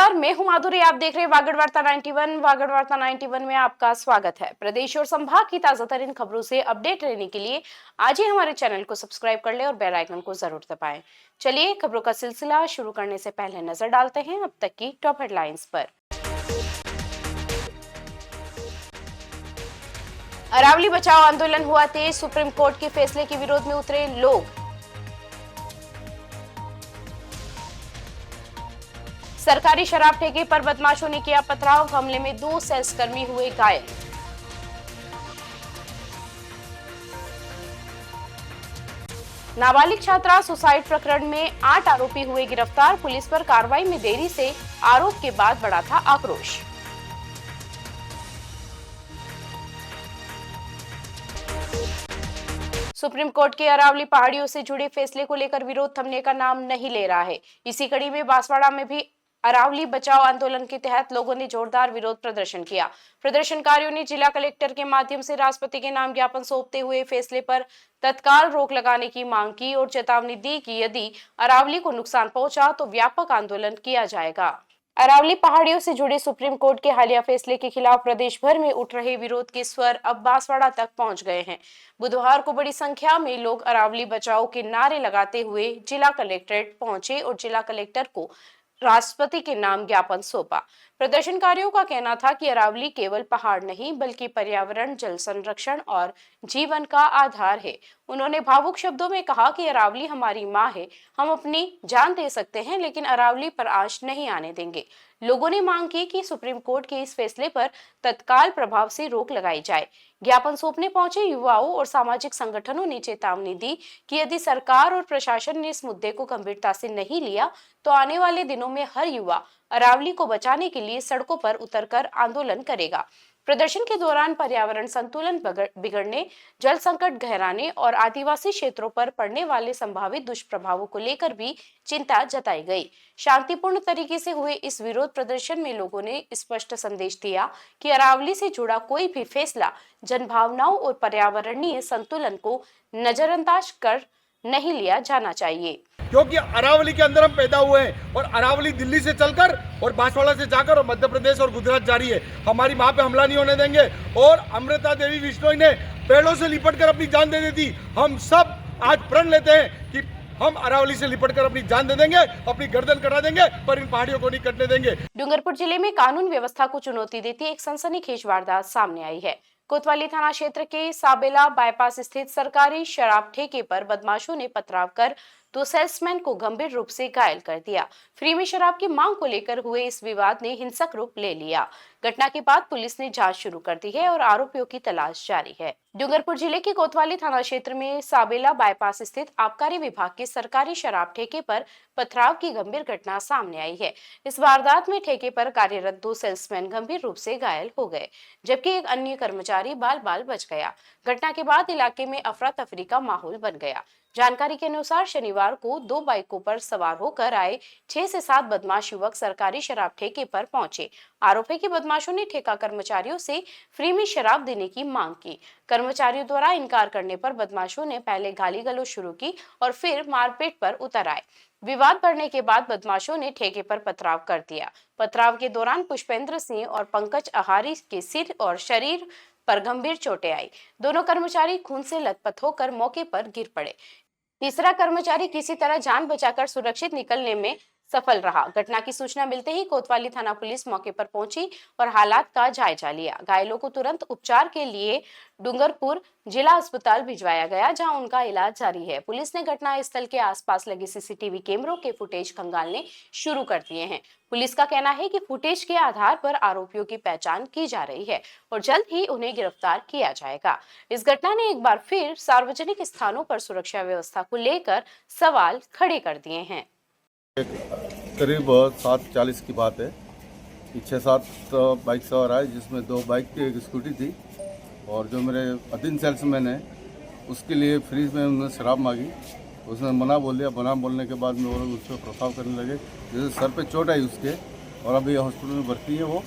नमस्कार, मैं हूं माधुरी। आप देख रहे हैं वागड़ वार्ता 91। वागड़ वार्ता 91 में आपका स्वागत है। प्रदेश और संभाग की ताजा तरीन खबरों से अपडेट रहने के लिए आज ही हमारे चैनल को सब्सक्राइब कर ले और बेल आइकन को जरूर दबाएं। चलिए खबरों का सिलसिला शुरू करने से पहले नजर डालते हैं अब तक की टॉप हेडलाइंस पर। अरावली बचाओ आंदोलन हुआ तेज, सुप्रीम कोर्ट के फैसले के विरोध में उतरे लोग। सरकारी शराब ठेके पर बदमाशों ने किया पथराव, हमले में 2 सेल्स कर्मी हुए घायल। नाबालिग छात्रा सुसाइड प्रकरण में 8 आरोपी हुए गिरफ्तार, पुलिस पर कार्रवाई में देरी से आरोप के बाद बढ़ा था आक्रोश। सुप्रीम कोर्ट के अरावली पहाड़ियों से जुड़े फैसले को लेकर विरोध थमने का नाम नहीं ले रहा है। इसी कड़ी में बांसवाड़ा में भी अरावली बचाओ आंदोलन के तहत लोगों ने जोरदार विरोध प्रदर्शन किया। प्रदर्शनकारियों ने जिला कलेक्टर के माध्यम से राष्ट्रपति के नाम ज्ञापन सौंपते हुए फैसले पर तत्काल रोक लगाने की मांग की और चेतावनी दी कि यदि अरावली को नुकसान पहुंचा तो व्यापक आंदोलन किया जाएगा। अरावली पहाड़ियों से जुड़े सुप्रीम कोर्ट के हालिया फैसले के खिलाफ प्रदेश भर में उठ रहे विरोध के स्वर अब बांसवाड़ा तक पहुंच गए हैं। बुधवार को बड़ी संख्या में लोग अरावली बचाओ के नारे लगाते हुए जिला कलेक्ट्रेट पहुंचे और जिला कलेक्टर को राष्ट्रपति के नाम ज्ञापन सौंपा। प्रदर्शनकारियों का कहना था कि अरावली केवल पहाड़ नहीं बल्कि पर्यावरण, जल संरक्षण और जीवन का आधार है। उन्होंने भावुक शब्दों में कहा कि अरावली हमारी मां है, हम अपनी जान दे सकते हैं लेकिन अरावली पर आंच नहीं आने देंगे। लोगों ने मांग की कि सुप्रीम कोर्ट के इस फैसले पर तत्काल प्रभाव से रोक लगाई जाए। ज्ञापन सौंपने पहुंचे युवाओं और सामाजिक संगठनों ने चेतावनी दी कि यदि सरकार और प्रशासन ने इस मुद्दे को गंभीरता से नहीं लिया तो आने वाले दिनों में हर युवा अरावली को बचाने के लिए सड़कों पर उतरकर आंदोलन करेगा। प्रदर्शन के दौरान पर्यावरण संतुलन बिगड़ने, जल संकट गहराने और आदिवासी क्षेत्रों पर पड़ने वाले संभावित दुष्प्रभावों को लेकर भी चिंता जताई गई। शांतिपूर्ण तरीके से हुए इस विरोध प्रदर्शन में लोगों ने स्पष्ट संदेश दिया कि अरावली से जुड़ा कोई भी फैसला जनभावनाओं और पर्यावरणीय संतुलन को नजरअंदाज कर नहीं लिया जाना चाहिए। क्योंकि अरावली के अंदर हम पैदा हुए हैं और अरावली दिल्ली से चलकर और बांसवाड़ा से जाकर और मध्य प्रदेश और गुजरात जारी है। हमारी मां पे हमला नहीं होने देंगे। और अमृता देवी बिश्नोई ने पेड़ों से लिपटकर अपनी जान दे दी थी। हम सब आज प्रण लेते हैं कि हम अरावली से लिपटकर अपनी जान दे देंगे, अपनी गर्दन कटा देंगे, पर इन पहाड़ियों को नहीं कटने देंगे। डूंगरपुर जिले में कानून व्यवस्था को चुनौती देती एक सनसनीखेज वारदात सामने आई है। कोतवाली थाना क्षेत्र के साबेला बाईपास स्थित सरकारी शराब ठेके पर बदमाशों ने पथराव कर 2 सेल्समैन को गंभीर रूप से घायल कर दिया। फ्री में शराब की मांग को लेकर हुए इस विवाद ने हिंसक रूप ले लिया। घटना के बाद पुलिस ने जांच शुरू कर दी है और आरोपियों की तलाश जारी है। डूंगरपुर जिले के कोतवाली थाना क्षेत्र में साबेला बाईपास स्थित आबकारी विभाग के सरकारी शराब ठेके पर पथराव की गंभीर घटना सामने आई है। इस वारदात में ठेके पर कार्यरत 2 सेल्समैन गंभीर रूप से घायल हो गए, जबकि एक अन्य कर्मचारी बाल बच गया। घटना के बाद इलाके में अफरा तफरी का माहौल बन गया। जानकारी के अनुसार शनिवार को 2 बाइकों पर सवार होकर आए 6 से 7 बदमाश युवक सरकारी शराब ठेके पर पहुंचे। आरोप है कि बदमाशों ने ठेका कर्मचारियों से फ्री में शराब देने की मांग की। कर्मचारियों द्वारा इनकार करने पर बदमाशों ने पहले गाली गलौज शुरू की और फिर मारपीट पर उतर आए। विवाद बढ़ने के बाद बदमाशों ने ठेके पर पथराव कर दिया। पथराव के दौरान पुष्पेंद्र सिंह और पंकज आहारी के सिर और शरीर पर गंभीर चोटें आई। दोनों कर्मचारी खून से लथपथ होकर मौके पर गिर पड़े। तीसरा कर्मचारी किसी तरह जान बचाकर सुरक्षित निकलने में सफल रहा। घटना की सूचना मिलते ही कोतवाली थाना पुलिस मौके पर पहुंची और हालात का जायजा लिया। घायलों को तुरंत उपचार के लिए डूंगरपुर जिला अस्पताल भिजवाया गया, जहां उनका इलाज जारी है। पुलिस ने घटना स्थल के आसपास लगे सीसीटीवी कैमरों के फुटेज खंगालने शुरू कर दिए हैं। पुलिस का कहना है कि फुटेज के आधार पर आरोपियों की पहचान की जा रही है और जल्द ही उन्हें गिरफ्तार किया जाएगा। इस घटना ने एक बार फिर सार्वजनिक स्थानों पर सुरक्षा व्यवस्था को लेकर सवाल खड़े कर दिए हैं। करीब 7:40 की बात है। 6-7 बाइक सवार आए, जिसमें 2 बाइक की एक स्कूटी थी और जो मेरे अधीन सेल्समैन है उसके लिए फ्री में उन्होंने शराब मांगी। उसने मना बोल दिया। मना बोलने के बाद में वो लोग उस पर प्रभाव करने लगे, जैसे सर पे चोट आई उसके, और अभी हॉस्पिटल में भर्ती है वो,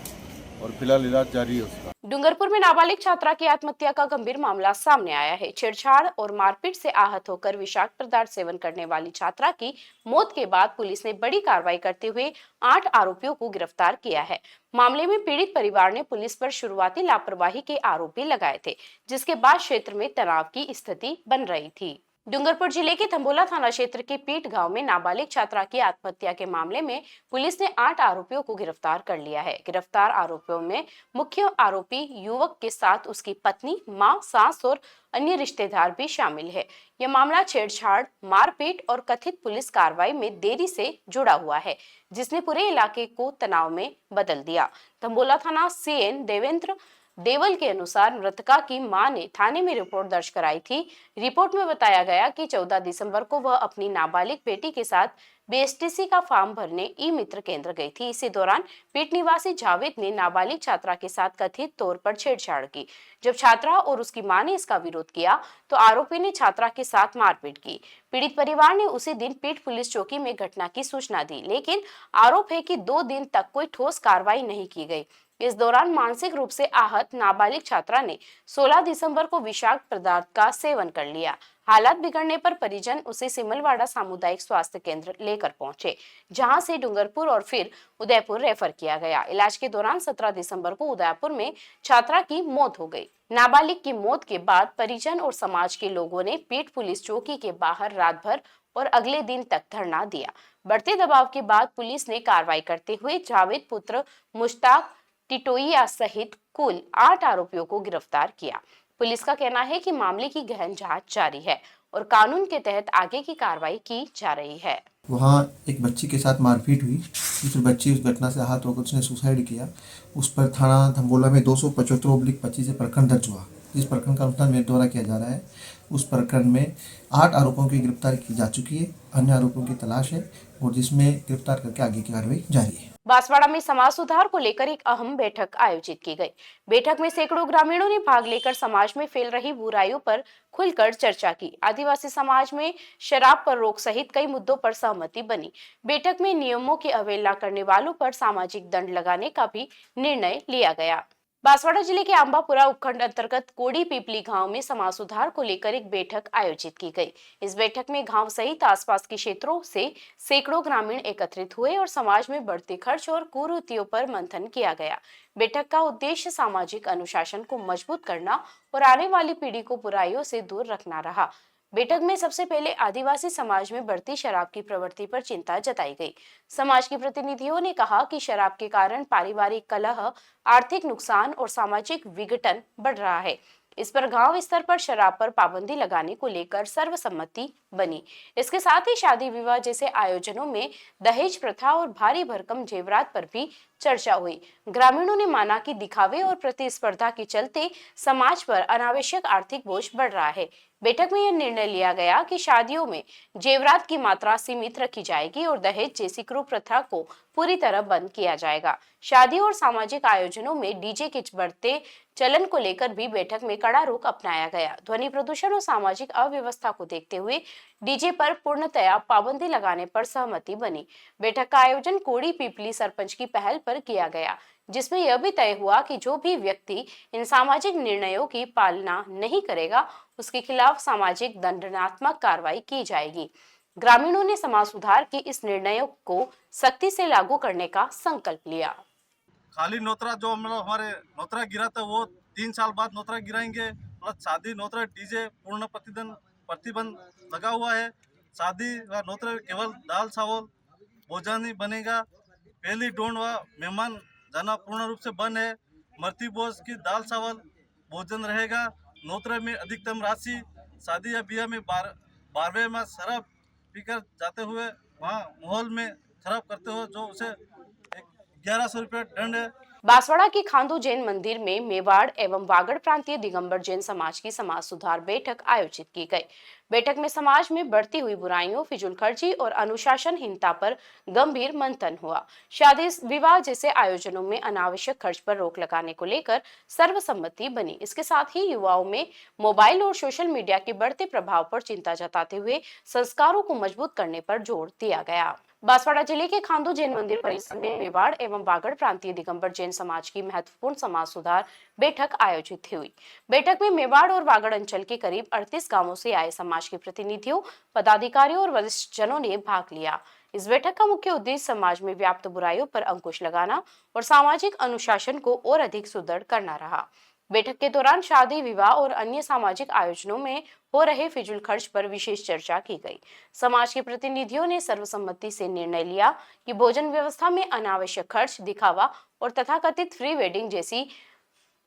और फिलहाल इलाज जारी है उसका। डूंगरपुर में नाबालिग छात्रा की आत्महत्या का गंभीर मामला सामने आया है। छेड़छाड़ और मारपीट से आहत होकर विषाक्त पदार्थ सेवन करने वाली छात्रा की मौत के बाद पुलिस ने बड़ी कार्रवाई करते हुए 8 आरोपियों को गिरफ्तार किया है। मामले में पीड़ित परिवार ने पुलिस पर शुरुआती लापरवाही के आरोप भी लगाए थे, जिसके बाद क्षेत्र में तनाव की स्थिति बन रही थी। डूंगरपुर जिले के थंबोला थाना क्षेत्र के पीट गांव में नाबालिग छात्रा की आत्महत्या के मामले में पुलिस ने 8 आरोपियों को गिरफ्तार कर लिया है। गिरफ्तार आरोपियों में मुख्य आरोपी युवक के साथ उसकी पत्नी, मां, सास और अन्य रिश्तेदार भी शामिल है। यह मामला छेड़छाड़, मारपीट और कथित पुलिस कार्रवाई में देरी से जुड़ा हुआ है, जिसने पूरे इलाके को तनाव में बदल दिया। थंबोला थाना सीएन देवेंद्र देवल के अनुसार मृतका की मां ने थाने में रिपोर्ट दर्ज कराई थी। रिपोर्ट में बताया गया कि 14 दिसंबर को वह अपनी नाबालिग बेटी के साथ बीएसटीसी का फॉर्म भरने ई मित्र केंद्र गई थी। इसी दौरान पीट निवासी जावेद ने नाबालिग छात्रा के साथ कथित तौर पर छेड़छाड़ की। जब छात्रा और उसकी मां ने इसका विरोध किया तो आरोपी ने छात्रा के साथ मारपीट की। पीड़ित परिवार ने उसी दिन पीट पुलिस चौकी में घटना की सूचना दी, लेकिन आरोप है कि 2 दिन तक कोई ठोस कार्रवाई नहीं की गई। इस दौरान मानसिक रूप से आहत नाबालिग छात्रा ने 16 दिसंबर को विषाक्त पदार्थ का सेवन कर लिया। हालात बिगड़ने पर परिजन उसे सिमलवाड़ा सामुदायिक स्वास्थ्य केंद्र लेकर पहुंचे, जहां से डूंगरपुर और फिर उदयपुर रेफर किया गया। इलाज के दौरान 17 दिसंबर को उदयपुर में छात्रा की मौत हो गई। नाबालिग की मौत के बाद परिजन और समाज के लोगों ने पीट पुलिस चौकी के बाहर रात भर और अगले दिन तक धरना दिया। बढ़ते दबाव के बाद पुलिस ने कार्रवाई करते हुए जावेद पुत्र मुश्ताक टिटोइया सहित कुल 8 आरोपियों को गिरफ्तार किया। पुलिस का कहना है कि मामले की गहन जांच जारी है और कानून के तहत आगे की कार्रवाई की जा रही है। वहाँ एक बच्ची के साथ मारपीट हुई, दूसरी बच्ची उस घटना से आहत होकर उसने सुसाइड किया। उस पर थाना थंबोला में 275/25 से प्रकरण दर्ज हुआ। इस प्रकरण का अनुसंधान मेरे द्वारा किया जा रहा है। उस प्रकरण में 8 आरोपों की गिरफ्तारी की जा चुकी है, अन्य आरोपों की तलाश है और जिसमें गिरफ्तार करके आगे की कार्रवाई जारी है। बांसवाड़ा में समाज सुधार को लेकर एक अहम बैठक आयोजित की गई। बैठक में सैकड़ों ग्रामीणों ने भाग लेकर समाज में फैल रही बुराइयों पर खुलकर चर्चा की। आदिवासी समाज में शराब पर रोक सहित कई मुद्दों पर सहमति बनी। बैठक में नियमों की अवहेलना करने वालों पर सामाजिक दंड लगाने का भी निर्णय लिया गया। बांसवाड़ा जिले के आंबापुरा उपखंड अंतर्गत कोड़ी पीपली गांव में समाज सुधार को लेकर एक बैठक आयोजित की गई। इस बैठक में गांव सहित आसपास के क्षेत्रों से सैकड़ों ग्रामीण एकत्रित हुए और समाज में बढ़ते खर्च और कुरीतियों पर मंथन किया गया। बैठक का उद्देश्य सामाजिक अनुशासन को मजबूत करना और आने वाली पीढ़ी को बुराइयों से दूर रखना रहा। बैठक में सबसे पहले आदिवासी समाज में बढ़ती शराब की प्रवृत्ति पर चिंता जताई गई। समाज के प्रतिनिधियों ने कहा कि शराब के कारण पारिवारिक कलह, आर्थिक नुकसान और सामाजिक विघटन बढ़ रहा है। इस पर गांव स्तर पर शराब पर पाबंदी लगाने को लेकर सर्वसम्मति बनी। इसके साथ ही शादी विवाह जैसे आयोजनों में दहेज प्रथा और भारी भरकम जेवरात पर भी चर्चा हुई। ग्रामीणों ने माना कि दिखावे और प्रतिस्पर्धा के चलते समाज पर अनावश्यक आर्थिक बोझ बढ़ रहा है। बैठक में यह निर्णय लिया गया कि शादियों में जेवरात की मात्रा सीमित रखी जाएगी और दहेज जैसी कुप्रथा को पूरी तरह बंद किया जाएगा। शादी और सामाजिक आयोजनों में डीजे के बढ़ते चलन को लेकर भी बैठक में कड़ा रुख अपनाया गया। ध्वनि प्रदूषण और सामाजिक अव्यवस्था को देखते हुए डीजे पर पूर्णतया पाबंदी लगाने पर सहमति बनी। बैठक का आयोजन कोड़ी पीपली सरपंच की पहल पर किया गया, जिसमें यह भी तय हुआ कि जो भी व्यक्ति इन सामाजिक निर्णयों की पालना नहीं करेगा, उसके खिलाफ सामाजिक दंडात्मक कार्रवाई की जाएगी। ग्रामीणों ने समाज सुधार के इस निर्णयों को सख्ती से लागू करने का संकल्प लिया। खाली नोतरा जो मतलब हमारे नोतरा गिरा था वो 3 साल बाद नोतरा गिराएंगे। मतलब शादी नोतरा डीजे पूर्ण प्रतिबंध लगा हुआ है। शादी व नोतरा केवल दाल चावल भोजन ही बनेगा। पहली डोंड व मेहमान जाना पूर्ण रूप से बंद है। मृत्यु भोज की दाल चावल भोजन रहेगा। नोतरे में अधिकतम राशि शादी या ब्याह में 12वें में शराब पीकर जाते हुए वहाँ माहौल में खराब करते हो जो उसे 1100 रुपये दंड है। बांसवाड़ा के खांदू जैन मंदिर में मेवाड़ एवं वागड़ प्रांतीय दिगंबर जैन समाज की समाज सुधार बैठक आयोजित की गई। बैठक में समाज में बढ़ती हुई बुराइयों, फिजूलखर्ची और अनुशासनहीनता पर गंभीर मंथन हुआ। शादी विवाह जैसे आयोजनों में अनावश्यक खर्च पर रोक लगाने को लेकर सर्वसम्मति बनी। इसके साथ ही युवाओं में मोबाइल और सोशल मीडिया के बढ़ते प्रभाव पर चिंता जताते हुए संस्कारों को मजबूत करने पर जोर दिया गया। बांसवाड़ा जिले के खांडू जैन मंदिर परिसर में मेवाड़ एवं बागड़ प्रांतीय दिगंबर जैन समाज की महत्वपूर्ण समाज सुधार बैठक आयोजित हुई। बैठक में मेवाड़ और बागड़ अंचल के करीब 38 गांवों से आए समाज के प्रतिनिधियों, पदाधिकारियों और वरिष्ठ जनों ने भाग लिया। इस बैठक का मुख्य उद्देश्य समाज में व्याप्त बुराइयों पर अंकुश लगाना और सामाजिक अनुशासन को और अधिक सुदृढ़ करना रहा। बैठक के दौरान शादी, विवाह और अन्य सामाजिक आयोजनों में हो रहे फिजूल खर्च पर विशेष चर्चा की गई। समाज के प्रतिनिधियों ने सर्वसम्मति से निर्णय लिया कि भोजन व्यवस्था में अनावश्यक खर्च, दिखावा और तथाकथित फ्री वेडिंग जैसी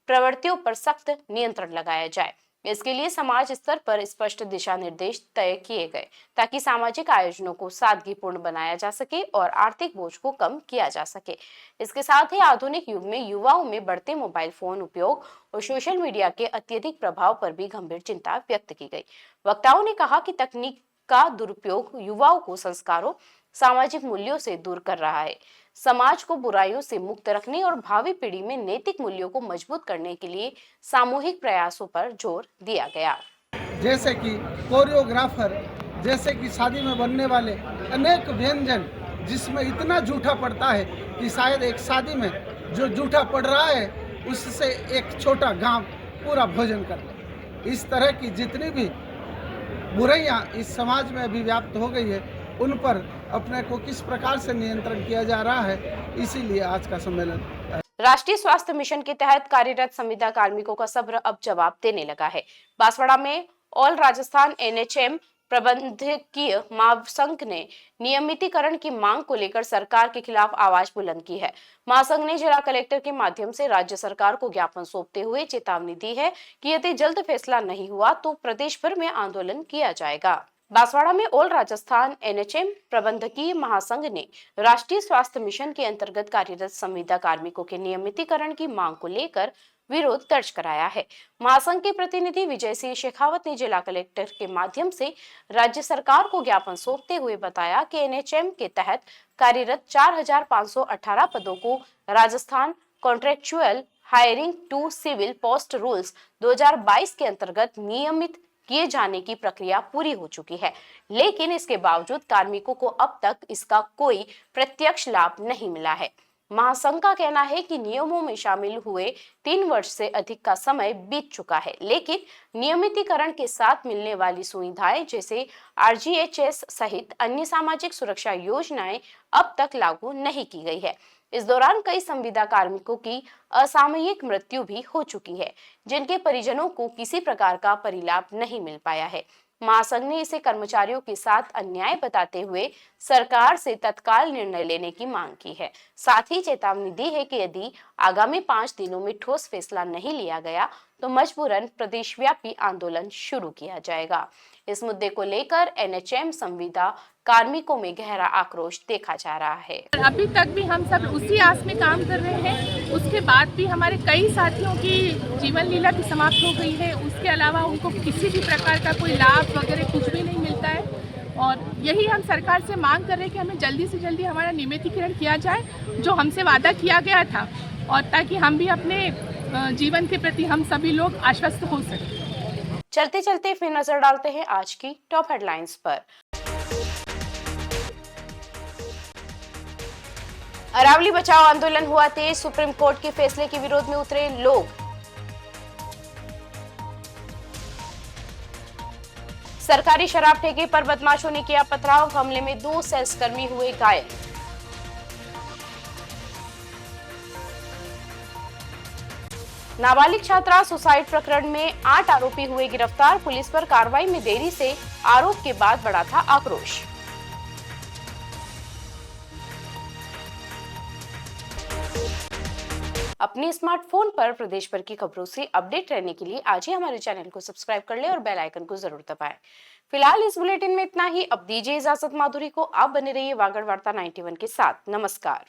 प्रवृत्तियों पर सख्त नियंत्रण लगाया जाए। इसके लिए समाज स्तर पर स्पष्ट दिशा निर्देश तय किए गए ताकि सामाजिक आयोजनों को सादगीपूर्ण बनाया जा सके और आर्थिक बोझ को कम किया जा सके। इसके साथ ही आधुनिक युग में युवाओं में बढ़ते मोबाइल फोन उपयोग और सोशल मीडिया के अत्यधिक प्रभाव पर भी गंभीर चिंता व्यक्त की गई। वक्ताओं ने कहा कि तकनीक का दुरुपयोग युवाओं को संस्कारों, सामाजिक मूल्यों से दूर कर रहा है। समाज को बुराइयों से मुक्त रखने और भावी पीढ़ी में नैतिक मूल्यों को मजबूत करने के लिए सामूहिक प्रयासों पर जोर दिया गया। जैसे कि कोरियोग्राफर, जैसे कि शादी में बनने वाले अनेक व्यंजन जिसमें इतना जूठा पड़ता है कि शायद एक शादी में जो जूठा पड़ रहा है उससे एक छोटा गांव पूरा भोजन कर ले। इस तरह की जितनी भी बुराइयां इस समाज में अभी व्याप्त हो गई है उन पर अपने को किस प्रकार से नियंत्रण किया जा रहा है, इसीलिए आज का सम्मेलन। राष्ट्रीय स्वास्थ्य मिशन के तहत कार्यरत संविदा कार्मिकों का सब्र अब जवाब देने लगा है। बांसवाड़ा में ऑल राजस्थान एनएचएम प्रबंधकीय महासंघ ने नियमितीकरण की मांग को लेकर सरकार के खिलाफ आवाज बुलंद की है। महासंघ ने जिला कलेक्टर के माध्यम से राज्य सरकार को ज्ञापन सौंपते हुए चेतावनी दी है कि यदि जल्द फैसला नहीं हुआ तो प्रदेश भर में आंदोलन किया जाएगा। बांसवाड़ा में ऑल राजस्थान एनएचएम प्रबंधकीय महासंघ ने राष्ट्रीय स्वास्थ्य मिशन के अंतर्गत कार्यरत संविदा कार्मिकों के नियमितीकरण की मांग को लेकर विरोध दर्ज कराया है। महासंघ के प्रतिनिधि विजय सिंह शेखावत ने जिला कलेक्टर के माध्यम से राज्य सरकार को ज्ञापन सौंपते हुए बताया कि एनएचएम के तहत कार्यरत 4,518 पदों को Rajasthan contractual hiring to civil post rules 2022 के अंतर्गत नियमित किए जाने की प्रक्रिया पूरी हो चुकी है, लेकिन इसके बावजूद कार्मिकों को अब तक इसका कोई प्रत्यक्ष लाभ नहीं मिला है। महासंघ का कहना है कि नियमों में शामिल हुए 3 वर्ष से अधिक का समय बीत चुका है, लेकिन नियमितीकरण के साथ मिलने वाली सुविधाएं जैसे आरजीएचएस सहित अन्य सामाजिक सुरक्षा योजनाएं अब तक लागू नहीं की गई है। इस दौरान कई संविदा कार्मिकों की असामयिक मृत्यु भी हो चुकी है, जिनके परिजनों को किसी प्रकार का परिलाभ नहीं मिल पाया है। महासंघ ने इसे कर्मचारियों के साथ अन्याय बताते हुए सरकार से तत्काल निर्णय लेने की मांग की है। साथ ही चेतावनी दी है कि यदि आगामी 5 दिनों में ठोस फैसला नहीं लिया गया तो मजबूरन प्रदेशव्यापी आंदोलन शुरू किया जाएगा। इस मुद्दे को लेकर एनएचएम संविदा कार्मिकों में गहरा आक्रोश देखा जा रहा है। अभी तक भी हम सब उसी आस में काम कर रहे हैं। उसके बाद भी हमारे कई साथियों की जीवन लीला भी समाप्त हो गई है। उसके अलावा उनको किसी भी प्रकार का कोई लाभ वगैरह कुछ भी नहीं मिलता है और यही हम सरकार से मांग कर रहे हैं कि हमें जल्दी से जल्दी हमारा नियमितीकरण किया जाए, जो हमसे वादा किया गया था, और ताकि हम भी अपने जीवन के प्रति हम सभी लोग आश्वस्त हो सकें। चलते चलते फिर नजर डालते हैं आज की टॉप हेडलाइंस पर। अरावली बचाओ आंदोलन हुआ तेज, सुप्रीम कोर्ट के फैसले के विरोध में उतरे लोग। सरकारी शराब ठेके पर बदमाशों ने किया पथराव, हमले में 2 सेल्स कर्मी हुए घायल। नाबालिग छात्रा सुसाइड प्रकरण में 8 आरोपी हुए गिरफ्तार, पुलिस पर कार्रवाई में देरी से आरोप के बाद बढ़ा था आक्रोश। अपने स्मार्टफोन पर प्रदेश भर की खबरों से अपडेट रहने के लिए आज ही हमारे चैनल को सब्सक्राइब कर ले और बेल आइकन को जरूर दबाएं। फिलहाल इस बुलेटिन में इतना ही। अब दीजिए इजाजत माधुरी को। आप बने रहिए वागड़ वार्ता 91 के साथ। नमस्कार।